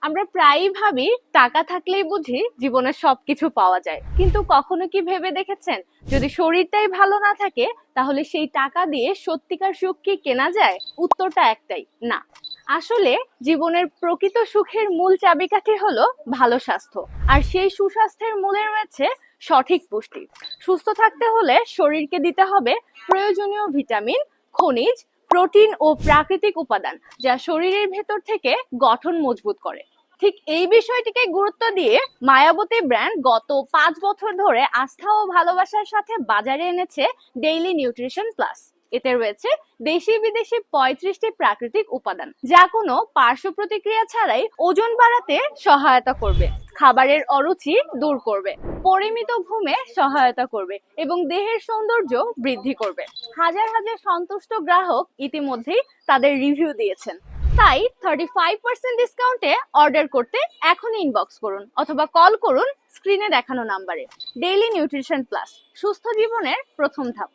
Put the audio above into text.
আমরা প্রায়ই ভাবি টাকা থাকলেই বুঝি জীবনে সবকিছু পাওয়া যায়, কিন্তু কখনো কি ভেবে দেখেছেন যদি শরীরটাই ভালো না থাকে তাহলে সেই টাকা দিয়ে সত্যিকার সুখ কি কেনা যায়? উত্তরটা একটাই, না। আসলে জীবনের প্রকৃত সুখের মূল চাবিকাঠি হলো ভালো স্বাস্থ্য, আর সেই সুস্বাস্থ্যের মূলে রয়েছে সঠিক পুষ্টি। সুস্থ থাকতে হলে শরীরকে দিতে হবে প্রয়োজনীয় ভিটামিন, খনিজ, প্রোটিন ও প্রাকৃতিক উপাদান, যা শরীরের ভেতর থেকে গঠন মজবুত করে। ঠিক এই বিষয়টিকে গুরুত্ব দিয়ে মায়াবতী ব্র্যান্ড গত 5 বছর ধরে আস্থা ও ভালোবাসার সাথে বাজারে এনেছে ডেইলি নিউট্রিশন প্লাস। এতে রয়েছে দেশি বিদেশি 35টি প্রাকৃতিক উপাদান, যা কোনো পার্শ্ব প্রতিক্রিয়া ছাড়াই ওজন বাড়াতে সহায়তা করবে, খাবারের অরুচি দূর করবে, পরিমিত ঘুমে সহায়তা করবে এবং দেহের সৌন্দর্য বৃদ্ধি করবে। হাজার হাজার সন্তুষ্ট গ্রাহক ইতিমধ্যেই তাদের রিভিউ দিয়েছেন। তাই 35% ডিসকাউন্টে অর্ডার করতে এখনই ইনবক্স করুন অথবা কল করুন স্ক্রিনে দেখানো নাম্বারে। ডেইলি নিউট্রিশন প্লাস, সুস্থ জীবনের প্রথম ধাপ।